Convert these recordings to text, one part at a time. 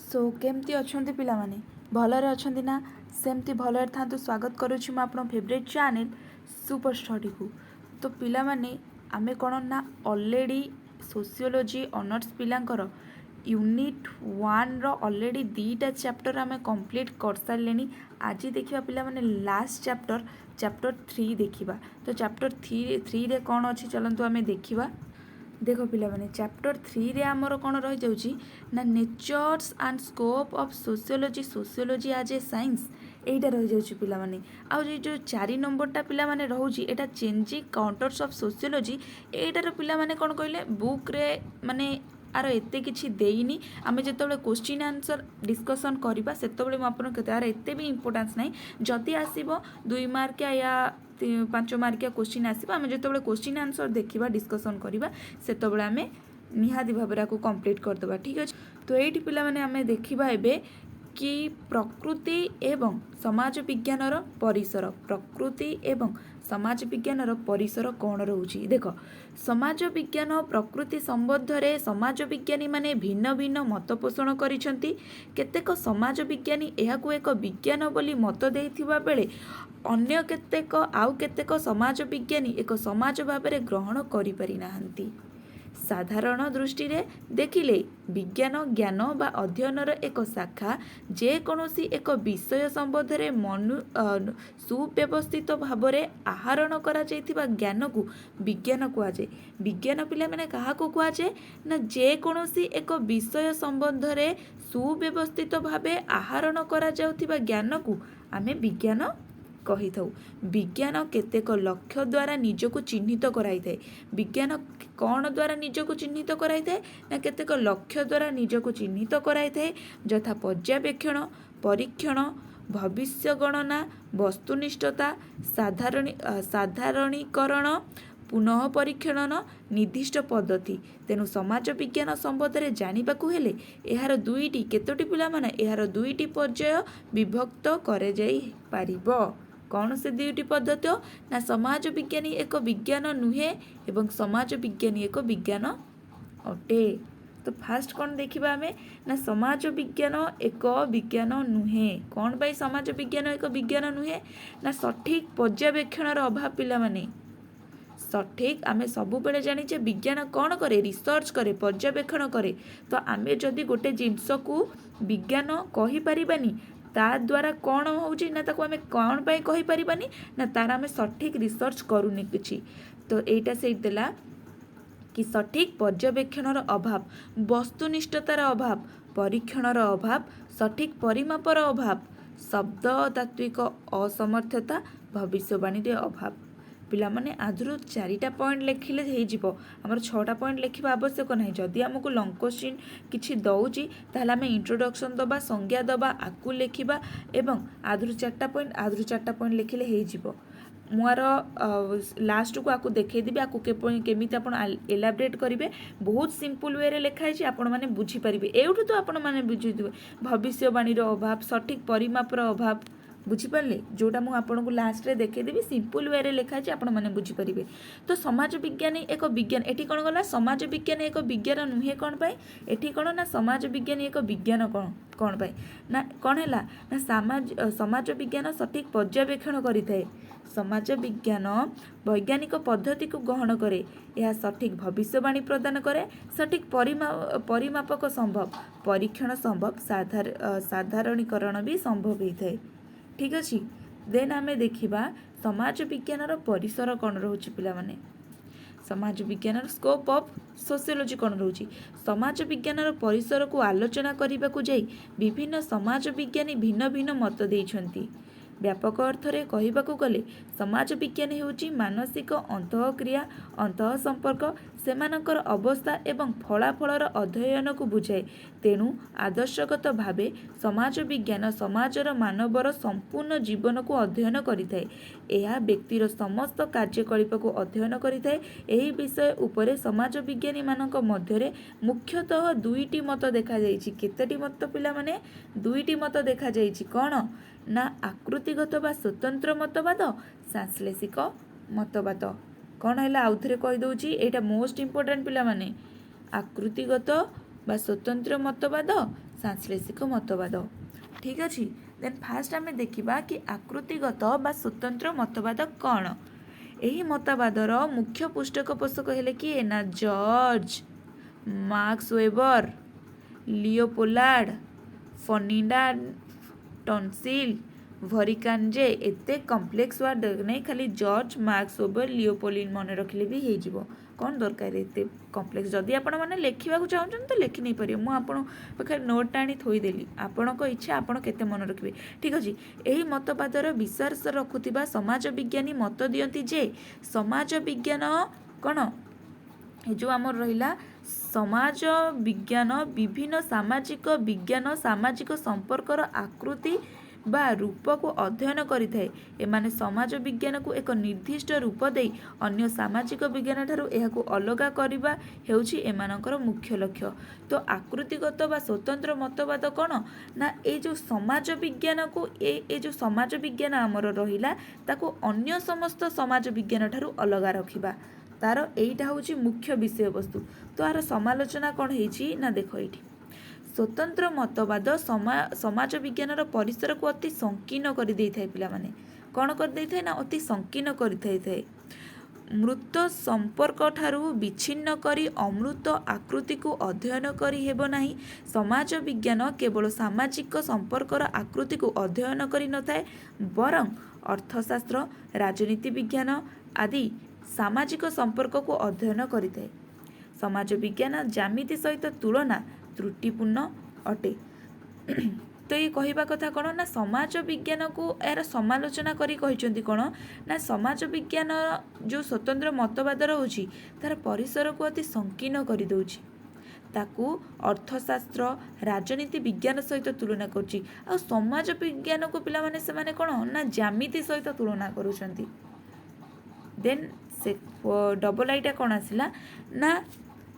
सो केमती अछंती पिला माने भलरे अछंती ना सेमती भलरे थांतु स्वागत करुछि म आपन फेवरेट चैनल सुपर स्टडी को। तो पिला माने आमे कोन ना ऑलरेडी सोशियोलॉजी ऑनर्स पिलांकर यूनिट 1 रो ऑलरेडी 2टा चैप्टर आमे कंप्लीट कर सारलेनी। आज देखिबा पिला माने लास्ट चैप्टर 3 देखिबा। तो चैप्टर 3 रे कोन अछि चलंतु आमे देखिबा। देख पिला माने चैप्टर 3 रे आमर कौन रही जाउची ना natures and scope of sociology as a science एटा रही जाउची पिला माने। आ जो 4 नंबरटा पिला माने रहउची एटा चेंजिंग काउंटर्स ऑफ सोशियोलॉजी एटार पिला माने कौन कहले बुक रे माने आर एते किछि देइनी। आमे जेतबेले क्वेश्चन आंसर डिस्कशन करिबा सेतबेले म आपन के तार एते भी इंपोर्टेंस नाही। जदी आसीबो 2 मार्क या 5 मार्किया क्वेश्चन आसीबा आमे जेतबेले क्वेश्चन आंसर देखिबा डिस्कशन करिबा सेतबेले आमे निहादी भाबरा को कंप्लीट कर देबा। ठीक अछि। तो एठी पिला माने आमे देखिबा एबे कि प्रकृति एवं समाज विज्ञानर परिसर प्रकृति एवं समाज विज्ञानर परिसर कौन रोची। देख समाज विज्ञान प्रकृति संबंध रे समाज विज्ञानी माने भिन्न भिन्न मत पोषण करिसंती। केतेक समाज विज्ञानी एहाकू एक विज्ञान बोली मत देइथिबा बेले अन्य केतेक समाज विज्ञानी एक समाज भाबरे ग्रहण करि पारि नाहंती। साधारण दृष्टि रे देखिले विज्ञान ज्ञान बा अध्ययनर एक शाखा जे कोनोसी एक विषय संबंध रे सुव्यवस्थित भाबरे आहरण करा जायथिबा ज्ञान को विज्ञान कुआ जाय। विज्ञान पिला माने काहा को कुआ जाय ना जे कोनोसी एक विषय संबंध रे सुव्यवस्थित भाबे आहरण करा जाउथिबा ज्ञान को आमे विज्ञान कही थाउ। विज्ञान केतेक लक्ष्य द्वारा निजको चिन्हित कराई थाए। विज्ञान कौन द्वारा निजको चिन्हित कराई थाए ना केतेक लक्ष्य द्वारा निजको चिन्हित कराई थाए यथा पर्यवेक्षण परीक्षण भविष्य गणना वस्तुनिष्ठता साधारणीकरण पुनः परीक्षण निर्दिष्ट पद्धति। तेनु समाज विज्ञान संबंध रे जानिबाकू हेले एहार दुईटी केतोटी पिला माने एहार दुईटी पर्याय विभक्त करे जाई पारिबो। कौन से दुईटी पद्धति ना समाज विज्ञानी एक विज्ञान नुहे एवं समाज विज्ञानी एक विज्ञान अटे। तो फास्ट कौन देखिबा हमें ना समाज विज्ञान एक विज्ञान नुहे। कौन पाई समाज विज्ञान एक विज्ञान नुहे ना सठिक पर्यवेक्षण अभाव पिला माने सठिक आमे सबु बेले जानिचे विज्ञान कौन करे रिसर्च करे पर्यवेक्षण करे। तो आमे जदि गोटे जिंस को विज्ञान कहि परिबानी ता द्वारा कौन होउची ना ताको आमे कौन पाई कहि परिबानी ना तार आमे सठिक रिसर्च करूनी किछि। तो एटा से देला कि सठिक पर्यवेक्षणर अभाव वस्तुनिष्ठतार अभाव परीक्षणर अभाव सठिक परिमापर अभाव शब्द तात्विक असमर्थता भविष्यवाणी रे अभाव। पिला माने आधुरु 4टा पॉइंट लेखिले हे जिवो हमर 6टा पॉइंट लेखिबा आवश्यक नाही। जदि हमकु लॉन्ग क्वेश्चन किछि दउची ताहले हम इंट्रोडक्शन दबा संज्ञा दबा आकु लेखिबा एवं आधुरु 4टा पॉइंट लेखिले हे जिवो। मुआर लास्ट को आकु देखै दिबे आकु केमिति आपण एलाबरेट करिवे बहुत सिंपल वे रे लेखाइ छी आपण माने बुझी परिबे। एउठु तो आपण माने बुझी दिबे भविष्यवाणी रो अभाव सठिक परिमापर अभाव बुझी पारले जोटा मु आपन को लास्ट रे देखे देबी सिंपल वे रे लेखा छी आपण माने बुझी परिबे। तो समाज विज्ञानी एक विज्ञान एठी कोन गला समाज विज्ञान एक विज्ञान नुहे कोन पाई एठी कोन ना समाज विज्ञानी एक विज्ञान कोन पाई ना कोन हैला ना समाज विज्ञान सठिक पर्यवेक्षण करि थाए। समाज विज्ञान वैज्ञानिक पद्धति को ग्रहण करे यह सठिक भविष्यवाणी प्रदान करे सठिक परिमापक संभव परीक्षण संभव साधारणीकरण भी संभव होइथाए। ठीक अछि। देन आमे देखिबा समाज विज्ञानर परिसर कौन रोची पिला माने समाज विज्ञानर स्कोप ऑफ सोशियोलॉजी कौन रोची। समाज विज्ञानर परिसर को आलोचना करिबा को जाई विभिन्न समाज विज्ञानी भिन्न भिन्न मत देइछंती। व्यापक अर्थ रे कहिबाकू गले समाज विज्ञान हेउची मानसिक अंतःक्रिया अंतः संपर्क सेमानकर अवस्था एवं फलाफलर अध्ययन को बुझाए। तेणु आदर्शगत भावे समाज विज्ञान समाजर मानवर संपूर्ण जीवन को अध्ययन करिथाए। एहा व्यक्तिर समस्त कार्यकलाप को अध्ययन करिथाए। एही विषय उपरे समाज विज्ञानी मानक मध्यरे मुख्यतः दुईटी मत देखा जाइछि। केतेटी मत पिला माने दुईटी मत देखा जाइछि। कोन ना आकृतिगत बा स्वतंत्र मतवाद सांश्लेषिक मतवाद। कौन है आउथरे कही दउची एटा मोस्ट इंपोर्टेंट पिला माने आकृतिगत बा स्वतंत्र मतवाद सांश्लेषिक मतवाद। ठीक अच्छे। देन फास्ट आम देखा कि आकृतिगत बा स्वतंत्र मतवाद कौन। यही मतवादर मुख्य पृष्ठपोषक हेले किए ना George, Marx Weber, Leopold, Ferdinand टनसिल, भरिकांजे। एते कम्प्लेक्स वर्ड नहीं, खाली जॉर्ज, मार्क्स वेबर, लियोपोलिन मन रखिले भी हो कौन दरकार एते कम्प्लेक्स। जदि आपण मैंने लिखा चाहूँ तो लिखि नहीं पारे, मुझे नोट आनी थोईदेली, आपण इच्छा आपण केते मन रखिए। ठीक अच्छे। यही मतवादर विश्वास रखुवा समाज विज्ञानी मत दियंती जे समाज विज्ञान कौन जो आम रहा समाज विज्ञान विभिन्न सामाजिक विज्ञान सामाजिक संपर्कर आकृति बा रूप को अध्ययन करिथाए। एमाने समाज विज्ञान को एक निर्दिष्ट रूप दे अन्य सामाजिक विज्ञान ठारू एहाकु अलगा करिबा हेउछि एमानकर मुख्य लक्ष्य। तो आकृतिगत बा स्वतंत्र मतवाद कौन ना ए जो समाज विज्ञान को ए जो समाज विज्ञान आमर रहिला ताको अन्य समस्त समाज विज्ञान ठारू अलगा रखिबा, तार एइटा होछि मुख्य विषय वस्तु। तो आर समालोचना कौन होइछि ना देखो एइठी स्वतंत्र मतवाद समाज विज्ञान परिसर को अति संकीर्ण कर देइथाय। पिला माने कौन कर देइथाय ना अति संकीर्ण कर देइथाय। मृत संपर्क ठारू विच्छिन्न करी अमृत आकृति को अध्ययन करी हेबो नाही। समाज विज्ञान केवल सामाजिक संपर्कर आकृति को अध्ययन करी नथाय, बरं अर्थशास्त्र, राजनीति विज्ञान आदि सामाजिक संपर्क को अध्ययन करिथाय। समाज विज्ञान ज्यामिति सहित तुलना त्रुटिपूर्ण अटे। तो ये कहवा कथा कौन ना समाज विज्ञान को यार समालोचना करी कहिसंती कौन ना समाज विज्ञान जो स्वतंत्र मतवाद रोची तार परिसर को अति संकीर्ण कर दउछि, ताकू अर्थशास्त्र राजनीति विज्ञान सहित तुलना करुछि। आ समाज विज्ञान को पिला माने से माने कौन ना ज्यामिति सहित तुलना करुछंती। देन से डबल आईटा कौन आसिला ना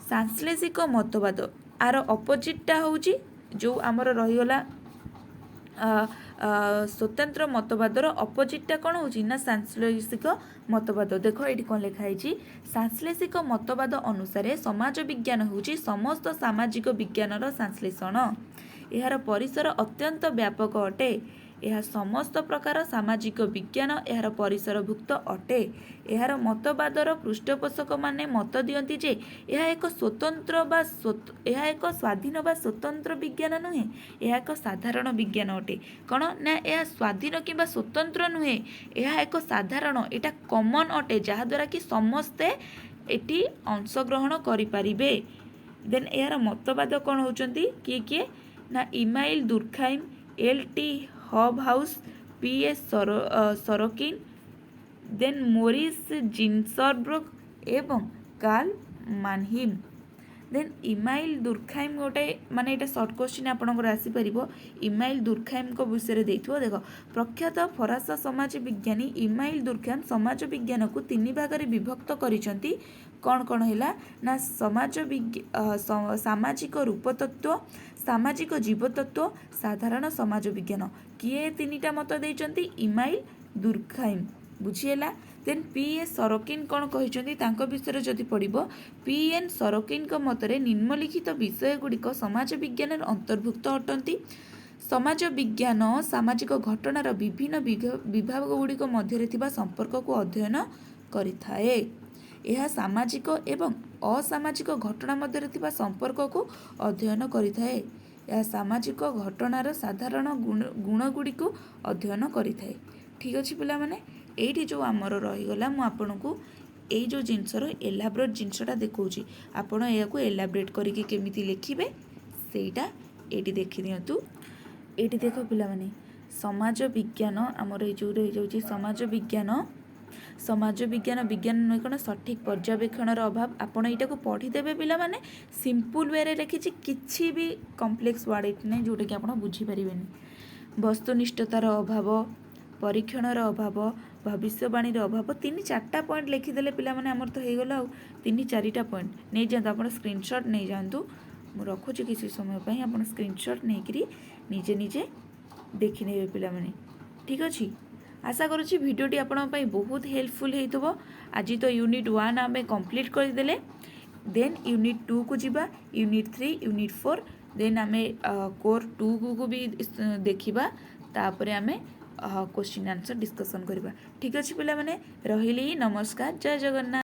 सांश्लेषिक मतवाद। आर अपोजिटटा होउछि जो आमर रहीगला स्वतंत्र मतवादर अपोजिटटा कौन होउछि ना सांश्लेषिक मतवाद। देखो ये कौन लिखाई सांश्लेषिक मतवाद अनुसार समाज विज्ञान होउछि समस्त सामाजिक विज्ञानर संश्लेषण। यार परिसर अत्यंत व्यापक अटे। यह समस्त प्रकार सामाजिक विज्ञान यार परिसरभुक्त अटे। यार मतवादर पृष्ठपोषक माने मत दियंती जे यह एक स्वतंत्र बा यह एक स्वाधीन बा स्वतंत्र विज्ञान नुहे, यह एक साधारण विज्ञान अटे। कौन ना यह स्वाधीन कि स्वतंत्र नुहे, यह एक साधारण एटा कॉमन अटे जहाद्वारा कि समस्ते एटी अंशग्रहण करिपारिबे। देन यार मतवाद कौन होचंती किए किए ना Emile Durkheim, L T. Hobhouse, P S. Sorokin, then Morris Ginsberg एवं Karl Mannheim. Then Emile Durkheim गोटे माने एटा शॉर्ट क्वेश्चन आपनकर आसी परिबो। इमाइल दुर्खाइम को विषय देखिबो। देखो प्रख्यात फरासा समाज विज्ञानी इमाइल दुर्खाइम समाज विज्ञान को तीन भाग में विभक्त करिसंती। कौन कौन हैला ना सामाजिक रूपतत्व, सामाजिक जीवतत्व, साधारण समाज विज्ञान। किए तीनिटा मत देइचंती इमाइल दुर्खाइम, बुझिएला। Then P S. सरोकिन कौन कहिसंती तांको विषय जदि पढ़िबो, पी.एन. सरोकिन को मतरे निम्नलिखित विषय गुड़िक समाज विज्ञान अंतर्भुक्त अटंती। समाज विज्ञान सामाजिक घटनार विभिन्न विभाग गुड़िक मध्य थिबा संपर्क को अध्ययन करिथाए। यह सामाजिक एवं असामाजिक घटना मध्य थिबा संपर्क को अध्ययन करिथाए। यह सामाजिक घटनार साधारण गुण गुड़िक अध्ययन करिथाए। ठीक अच्छे पिला माने एठी जो आमर रहीगला मु आपनकु एई जो जिनसर एलाबोरेट जिनसटा देखौछि, आपण एयाकु एलाबोरेट करिके केमिति लिखिबे सेटा एठी देखि दियंतु। एठी देखो पिला माने समाज विज्ञान आमर ए जो रही जाउछि समाज विज्ञान विज्ञान नुहे कौन सठिक पर्यवेक्षणर अभाव। आपण एटा को पढ़ीदेवे पिला माने सिंपल वे रे लिखिछि, किछि भी कम्प्लेक्स वर्ड एठी नै जोटा कि आपण बुझी परिबेनी। वस्तुनिष्ठतार अभाव, परीक्षणर अभाव, भविष्यवाणीर अभाव, 3-4टा पॉइंट लिखिदेले पिला माने हमर तो हेगला आ 3-4टा पॉइंट नहीं जातु। आपण स्क्रीनशॉट नहीं जातु, मु रखुछि किछि समय पई आपण स्क्रीनशॉट नहीं करी निजे निजे देखि नेबे पिला माने। ठीक अछि। आशा करुँची भिडियोटी आपण बहुत हेल्पफुल होइथबो। आज तो यूनिट 1 आमे कंप्लीट करदेले। देन यूनिट 2 को जिबा, यूनिट 3, यूनिट 4 देन आमे कोर 2 को भी देखिबा तापरे आमे क्वेश्चन आंसर डिस्कशन करबा। ठीक अछि पिला माने रहिली नमस्कार जय जगन्नाथ।